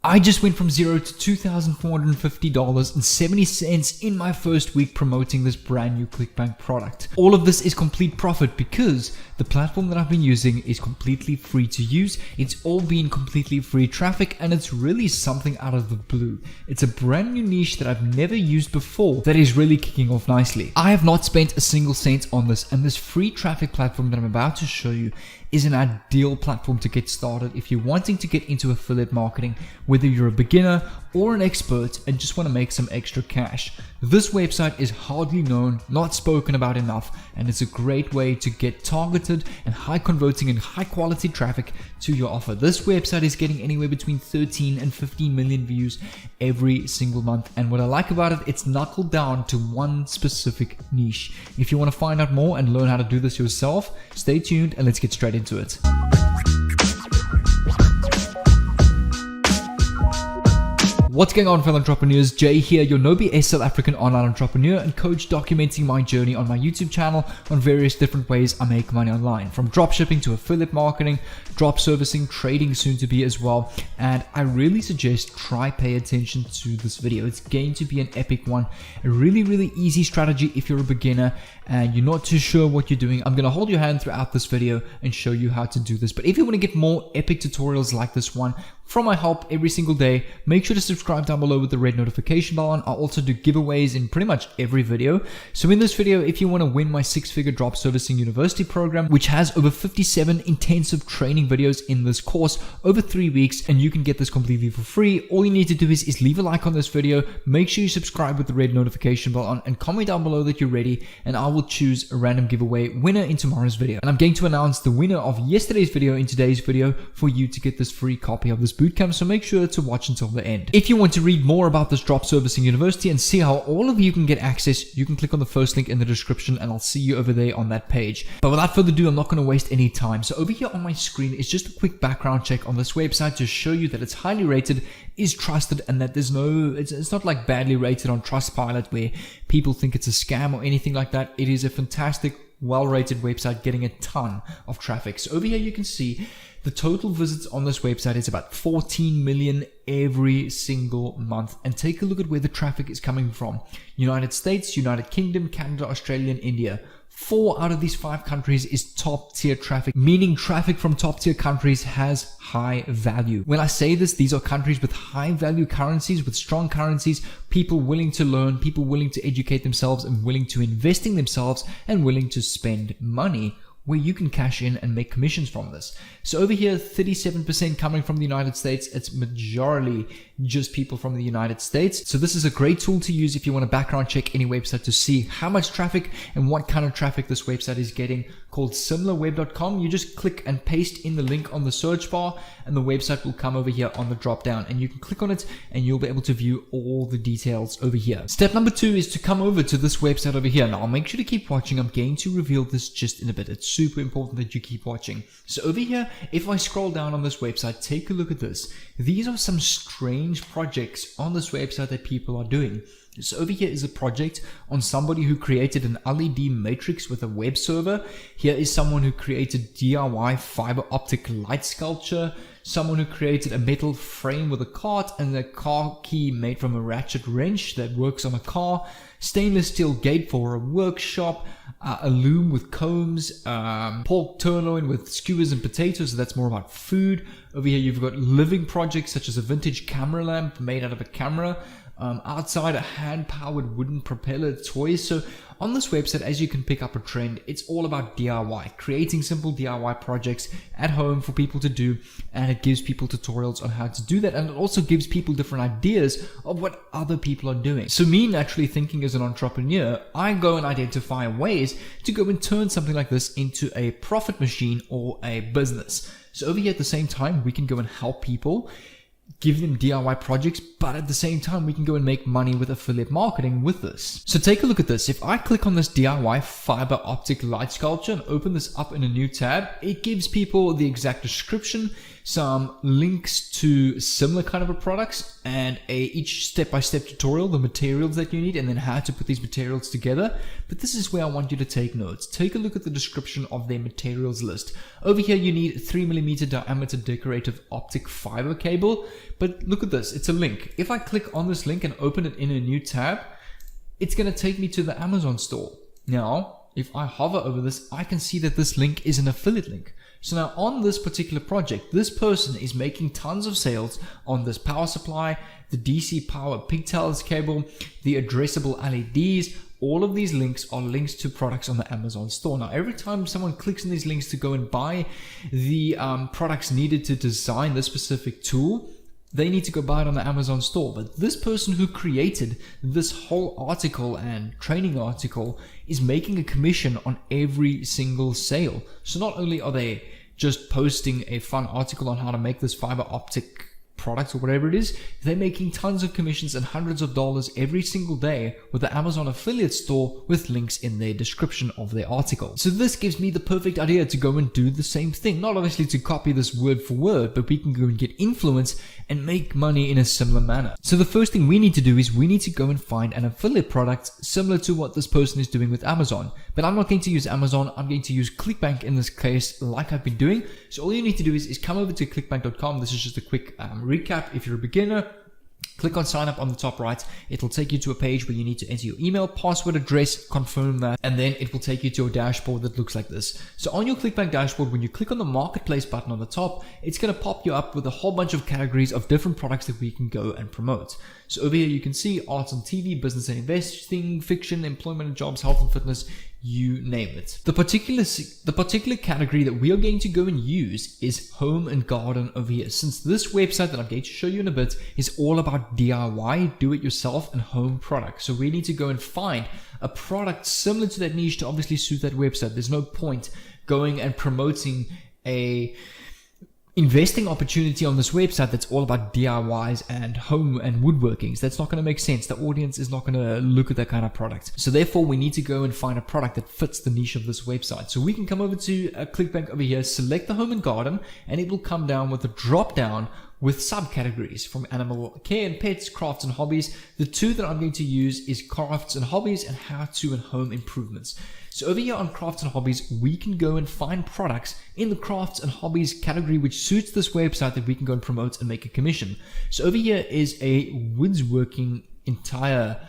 I just went from $0 to $2,450.70 in my first week promoting this brand new ClickBank product. All of this is complete profit because the platform that I've been using is completely free to use. It's all been completely free traffic, and it's really something out of the blue. It's a brand new niche that I've never used before that is really kicking off nicely. I have not spent a single cent on this, and this free traffic platform that I'm about to show you is an ideal platform to get started if you're wanting to get into affiliate marketing, whether you're a beginner or an expert and just want to make some extra cash. This website is hardly known, not spoken about enough, and it's a great way to get targeted and high converting and high quality traffic to your offer. This website is getting anywhere between 13 and 15 million views every single month, and what I like about it, it's knuckled down to one specific niche. If you want to find out more and learn how to do this yourself, stay tuned and let's get straight into it. What's going on, fellow entrepreneurs? Jay here, your no BS South African online entrepreneur and coach, documenting my journey on my YouTube channel on various different ways I make money online, from dropshipping to affiliate marketing, drop servicing, trading soon to be as well. And I really suggest try pay attention to this video. It's going to be an epic one, a really easy strategy if you're a beginner and you're not too sure what you're doing. I'm gonna hold your hand throughout this video and show you how to do this. But if you want to get more epic tutorials like this one from my help every single day, make sure to subscribe down below with the red notification bell. I also do giveaways in pretty much every video. So in this video, if you want to win my 6-figure drop servicing university program, which has over 57 intensive training videos in this course over 3 weeks, and you can get this completely for free, all you need to do is leave a like on this video, make sure you subscribe with the red notification bell on, and comment down below that you're ready, and I will choose a random giveaway winner in tomorrow's video. And I'm going to announce the winner of yesterday's video in today's video for you to get this free copy of this bootcamp, so make sure to watch until the end. If you want to read more about this drop servicing university and see how all of you can get access, you can click on the first link in the description and I'll see you over there on that page. But without further ado, I'm not going to waste any time. So over here on my screen is just a quick background check on this website to show you that it's highly rated, is trusted, and that there's no, it's not like badly rated on Trustpilot where people think it's a scam or anything like that. It is a fantastic, well-rated website getting a ton of traffic. So over here you can see the total visits on this website is about 14 million every single month. And take a look at where the traffic is coming from. United States, United Kingdom, Canada, Australia, and India. 4 out of these 5 countries is top tier traffic, meaning traffic from top tier countries has high value. When I say this, these are countries with high value currencies, with strong currencies, people willing to learn, people willing to educate themselves and willing to invest in themselves and willing to spend money, where you can cash in and make commissions from this. So over here, 37% coming from the United States. It's majority just people from the United States. So this is a great tool to use if you want to background check any website to see how much traffic and what kind of traffic this website is getting, called similarweb.com. You just click and paste in the link on the search bar and the website will come over here on the drop down, and you can click on it and you'll be able to view all the details over here. Step number 2 is to come over to this website over here. Now make sure to keep watching. I'm going to reveal this just in a bit. It's super important that you keep watching. So over here, if I scroll down on this website, take a look at this. These are some strange projects on this website that people are doing. So over here is a project on somebody who created an LED matrix with a web server. Here is someone who created DIY fiber optic light sculpture. Someone who created a metal frame with a cart and a car key made from a ratchet wrench that works on a car. Stainless steel gate for a workshop. A loom with combs. Pork tenderloin with skewers and potatoes. So that's more about food. Over here you've got living projects such as a vintage camera lamp made out of a camera. Outside, a hand-powered wooden propeller toy. So on this website, as you can pick up a trend, it's all about DIY, creating simple DIY projects at home for people to do, and it gives people tutorials on how to do that, and it also gives people different ideas of what other people are doing. So me naturally thinking as an entrepreneur, I go and identify ways to go and turn something like this into a profit machine or a business. So over here at the same time, we can go and help people, give them DIY projects, but at the same time we can go and make money with affiliate marketing with this. So take a look at this. If I click on this DIY fiber optic light sculpture and open this up in a new tab, it gives people the exact description, some links to similar kind of products, and each step-by-step tutorial, the materials that you need, and then how to put these materials together. But this is where I want you to take notes. Take a look at the description of their materials list. Over here you need 3mm diameter decorative optic fiber cable. But look at this, it's a link. If I click on this link and open it in a new tab, it's going to take me to the Amazon store. Now, if I hover over this, I can see that this link is an affiliate link. So now on this particular project, this person is making tons of sales on this power supply, the DC power pigtails cable, the addressable LEDs. All of these links are links to products on the Amazon store. Now, every time someone clicks on these links to go and buy the products needed to design this specific tool, they need to go buy it on the Amazon store. But this person who created this whole article and training article is making a commission on every single sale. So not only are they just posting a fun article on how to make this fiber optic product or whatever it is, they're making tons of commissions and hundreds of dollars every single day with the Amazon affiliate store with links in their description of their article. So this gives me the perfect idea to go and do the same thing. Not obviously to copy this word for word, but we can go and get influence and make money in a similar manner. So the first thing we need to do is we need to go and find an affiliate product similar to what this person is doing with Amazon. But I'm not going to use Amazon, I'm going to use ClickBank in this case, like I've been doing. So all you need to do is come over to clickbank.com. This is just a quick recap. If you're a beginner, click on sign up on the top right. It'll take you to a page where you need to enter your email, password, address, confirm that, and then it will take you to a dashboard that looks like this. So on your ClickBank dashboard, when you click on the marketplace button on the top, it's going to pop you up with a whole bunch of categories of different products that we can go and promote. So over here you can see arts and TV, business and investing, fiction, employment and jobs, health and fitness, you name it. The particular category that we are going to go and use is home and garden over here. Since this website that I'm going to show you in a bit is all about DIY, do it yourself, and home products. So we need to go and find a product similar to that niche to obviously suit that website. There's no point going and promoting a investing opportunity on this website that's all about DIYs and home and woodworkings. That's not going to make sense. The audience is not going to look at that kind of product. So therefore we need to go and find a product that fits the niche of this website. So we can come over to ClickBank over here, select the home and garden, and it will come down with a drop down with subcategories from animal care and pets, crafts and hobbies. The two that I'm going to use is crafts and hobbies and how-to and home improvements. So over here on crafts and hobbies, we can go and find products in the crafts and hobbies category which suits this website that we can go and promote and make a commission. So over here is a woodworking entire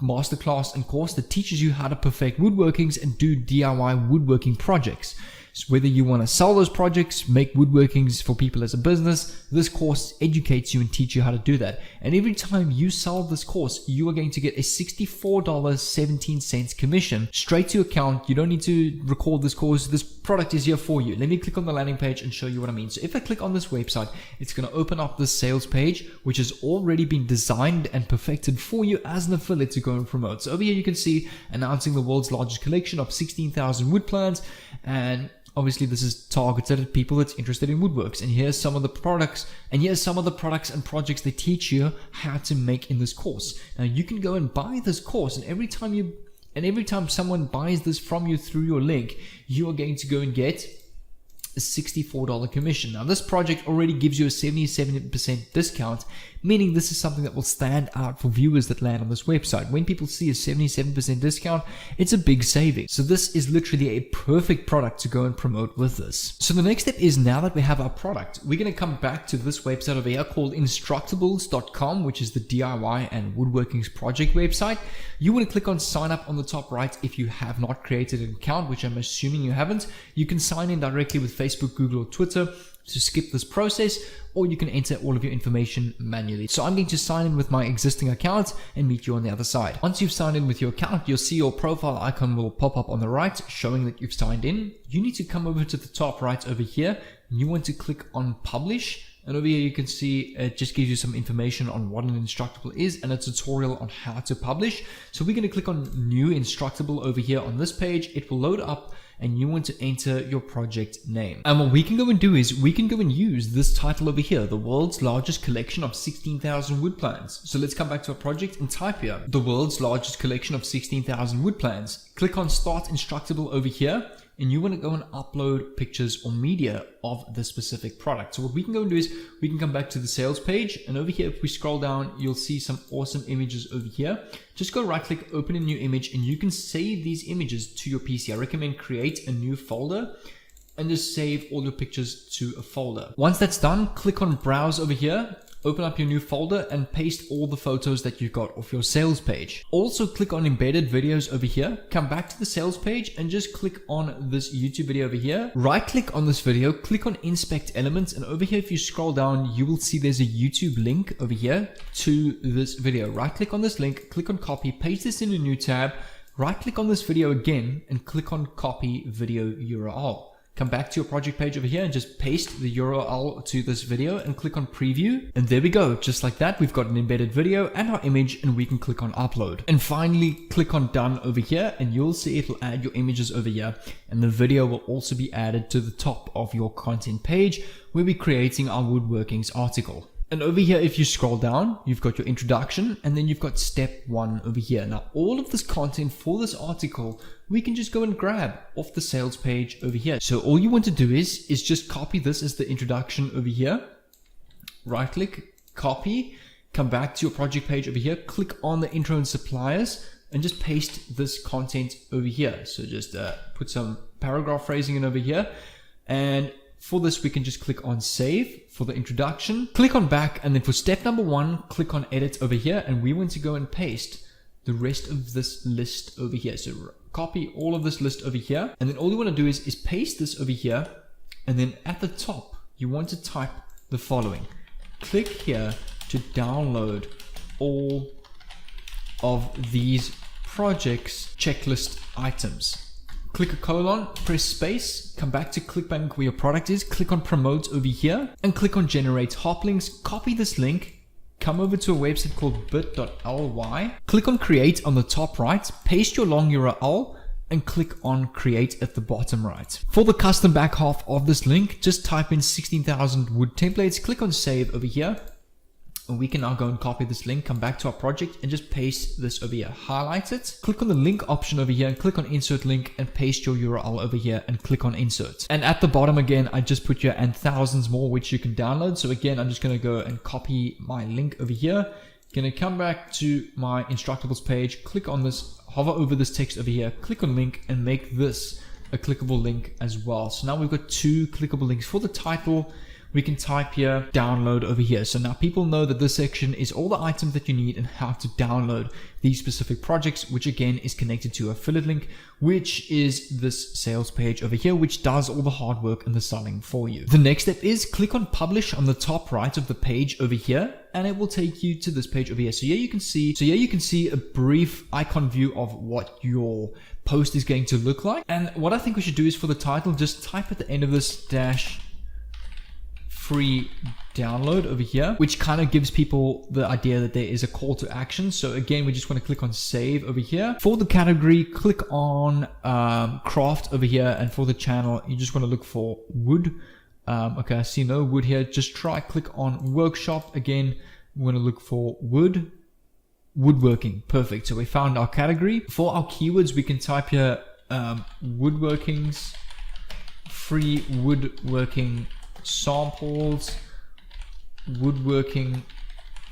masterclass and course that teaches you how to perfect woodworkings and do DIY woodworking projects. So whether you want to sell those projects, make woodworkings for people as a business, this course educates you and teaches you how to do that. And every time you sell this course, you are going to get a $64.17 commission straight to your account. You don't need to record this course. This product is here for you. Let me click on the landing page and show you what I mean. So if I click on this website, it's going to open up this sales page, which has already been designed and perfected for you as an affiliate to go and promote. So over here, you can see announcing the world's largest collection of 16,000 wood plants, and obviously this is targeted at people that's interested in woodworks. And here's some of the products, and projects they teach you how to make in this course. Now you can go and buy this course, and every time someone buys this from you through your link, you are going to go and get a $64 commission. Now this project already gives you a 77% discount, meaning this is something that will stand out for viewers that land on this website. When people see a 77% discount, it's a big saving. So this is literally a perfect product to go and promote with this. So the next step is, now that we have our product, we're going to come back to this website over here called instructables.com, which is the DIY and woodworkings project website. You want to click on sign up on the top right. If you have not created an account, which I'm assuming you haven't, you can sign in directly with Facebook, Google, or Twitter to skip this process, or you can enter all of your information manually. So I'm going to sign in with my existing account and meet you on the other side. Once you've signed in with your account, you'll see your profile icon will pop up on the right showing that you've signed in. You need to come over to the top right over here, and you want to click on publish. And over here you can see it just gives you some information on what an instructable is and a tutorial on how to publish. So we're going to click on new instructable over here on this page. It will load up, and you want to enter your project name. And what we can go and do is we can go and use this title over here, the world's largest collection of 16,000 wood plants. So let's come back to our project and type here, the world's largest collection of 16,000 wood plants. Click on start instructable over here, and you want to go and upload pictures or media of the specific product. So what we can go and do is we can come back to the sales page, and over here, if we scroll down, you'll see some awesome images over here. Just go right click, open a new image, and you can save these images to your PC. I recommend create a new folder and just save all your pictures to a folder. Once that's done, click on browse over here. open up your new folder and paste all the photos that you've got off your sales page. Also click on embedded videos over here, come back to the sales page and just click on this YouTube video over here. Right click on this video, click on inspect elements, and over here if you scroll down you will see there's a YouTube link over here to this video. Right click on this link, click on copy, paste this in a new tab, right click on this video again and click on copy video URL. Come back to your project page over here and just paste the URL to this video and click on preview. And there we go. Just like that, we've got an embedded video and our image, and we can click on upload. And finally, click on done over here and you'll see it'll add your images over here. And the video will also be added to the top of your content page where we're creating our Woodworking's article. And over here, if you scroll down, you've got your introduction and then you've got step 1 over here. Now, all of this content for this article, we can just go and grab off the sales page over here. So all you want to do is just copy this as the introduction over here. Right click, copy, come back to your project page over here, click on the intro and suppliers and just paste this content over here. So just put some paragraph phrasing in over here. And for this, we can just click on save for the introduction, click on back, and then for step number 1, click on edit over here, and we want to go and paste the rest of this list over here. So copy all of this list over here, and then all you want to do is paste this over here, and then at the top, you want to type the following. Click here to download all of these projects checklist items. Click a colon, press space, come back to ClickBank where your product is, click on promote over here and click on generate hop links, copy this link, come over to a website called bit.ly, click on create on the top right, paste your long URL and click on create at the bottom right. For the custom back half of this link, just type in 16,000 wood templates, click on save over here. And we can now go and copy this link, come back to our project and just paste this over here. Highlight it, click on the link option over here and click on insert link and paste your URL over here and click on insert. And at the bottom again, I just put here and thousands more which you can download. So again, I'm just going to go and copy my link over here. Going to come back to my instructables page, click on this, hover over this text over here, click on link and make this a clickable link as well. So now we've got 2 clickable links. For the title, we can type here download over here. So now people know that this section is all the items that you need and how to download these specific projects, which again is connected to affiliate link, which is this sales page over here, which does all the hard work and the selling for you. The next step is click on publish on the top right of the page over here, and it will take you to this page over here. So here you can see a brief icon view of what your post is going to look like. And what I think we should do is for the title, just type at the end of this dash free download over here, which kind of gives people the idea that there is a call to action. So again, we just want to click on save over here. For the category, click on craft over here, and for the channel, you just want to look for wood. Okay, I see no wood here. Just click on workshop. Again, we want to look for woodworking. Perfect. So we found our category. For our keywords, we can type here woodworking's free woodworking samples, woodworking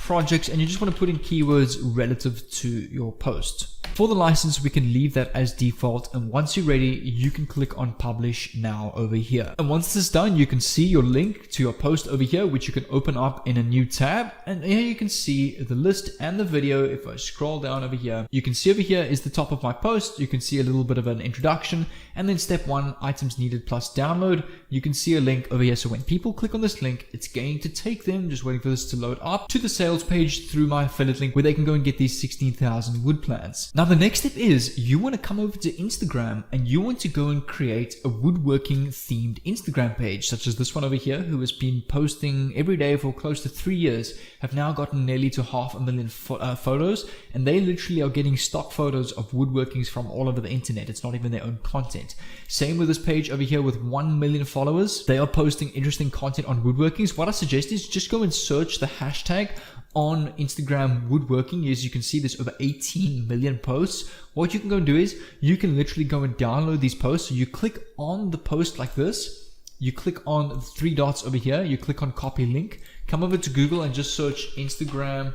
projects, and you just want to put in keywords relative to your post. For the license, we can leave that as default, and once you're ready, you can click on publish now over here. And once this is done, you can see your link to your post over here, which you can open up in a new tab. And here you can see the list and the video. If I scroll down over here, you can see over here is the top of my post. You can see a little bit of an introduction, and then step 1, items needed plus download. You can see a link over here. So when people click on this link, it's going to take them, just waiting for this to load up, to the sales page through my affiliate link where they can go and get these 16,000 wood plans. Now the next step is you want to come over to Instagram and you want to go and create a woodworking themed Instagram page, such as this one over here, who has been posting every day for close to 3 years, have now gotten nearly to 500,000 photos, and they literally are getting stock photos of woodworkings from all over the internet. It's not even their own content. Same with this page over here with 1 million followers. They are posting interesting content on woodworkings. What I suggest is just go and search the hashtag on Instagram woodworking. As you can see, there's over 18 million posts. What you can go and do is you can literally go and download these posts. So you click on the post like this, you click on the 3 dots over here, you click on copy link, come over to Google and just search Instagram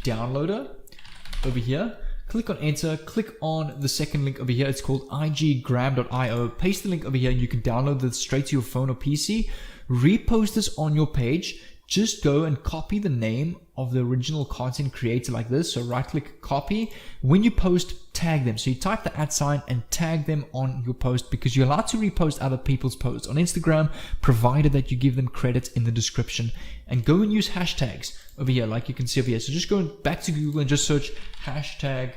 downloader over here. Click on enter, click on the second link over here. It's called iggram.io. Paste the link over here. You can download this straight to your phone or PC. Repost this on your page. just go and copy the name of the original content creator like this. So right click copy. When you post, tag them. So you type the @ and tag them on your post, because you're allowed to repost other people's posts on Instagram, provided that you give them credit in the description. And go and use hashtags over here, like you can see over here. So just go back to Google and just search hashtag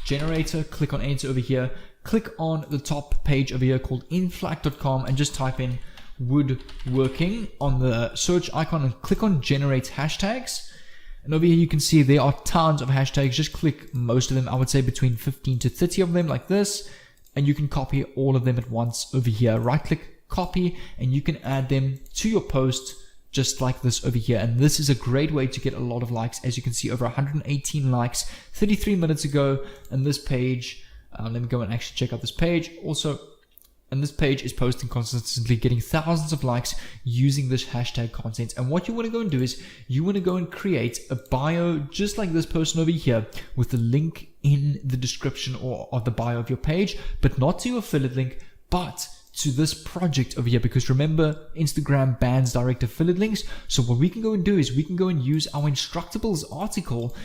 generator, click on enter over here, click on the top page over here called inflac.com and just type in woodworking on the search icon and click on generate hashtags. And over here you can see there are tons of hashtags. Just click most of them. I would say between 15 to 30 of them like this, and you can copy all of them at once over here. Right click copy and you can add them to your post just like this over here. And this is a great way to get a lot of likes. As you can see, over 118 likes 33 minutes ago. And this page, let me go and actually check out this page also. And this page is posting consistently, getting thousands of likes using this hashtag content. And what you want to go and do is you want to go and create a bio just like this person over here with the link in the description or the bio of your page, but not to your affiliate link, but to this project over here, because remember, Instagram bans direct affiliate links. So what we can go and do is we can go and use our Instructables article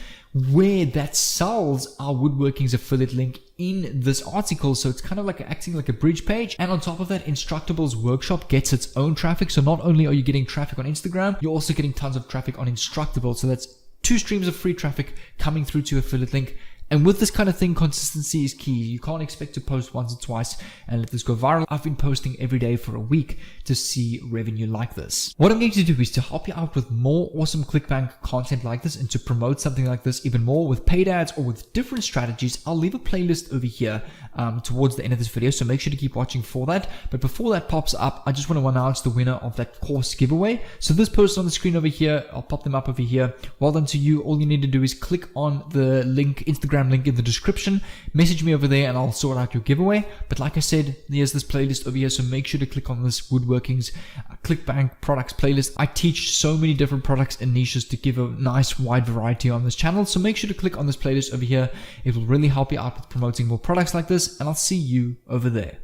where that sells our Woodworking's affiliate link in this article. So it's kind of like acting like a bridge page. And on top of that, Instructables workshop gets its own traffic. So not only are you getting traffic on Instagram, you're also getting tons of traffic on Instructables. So that's 2 streams of free traffic coming through to your affiliate link. And with this kind of thing, consistency is key. You can't expect to post once or twice and let this go viral. I've been posting every day for a week to see revenue like this. What I'm going to do is to help you out with more awesome ClickBank content like this and to promote something like this even more with paid ads or with different strategies. I'll leave a playlist over here towards the end of this video, so make sure to keep watching for that. But before that pops up, I just want to announce the winner of that course giveaway. So this person on the screen over here, I'll pop them up over here. Well done to you. All you need to do is click on the link, Instagram link in the description, message me over there and I'll sort out your giveaway. But like I said, there's this playlist over here, so make sure to click on this Woodworking's ClickBank products playlist. I teach so many different products and niches to give a nice wide variety on this channel, so make sure to click on this playlist over here. It will really help you out with promoting more products like this, and I'll see you over there.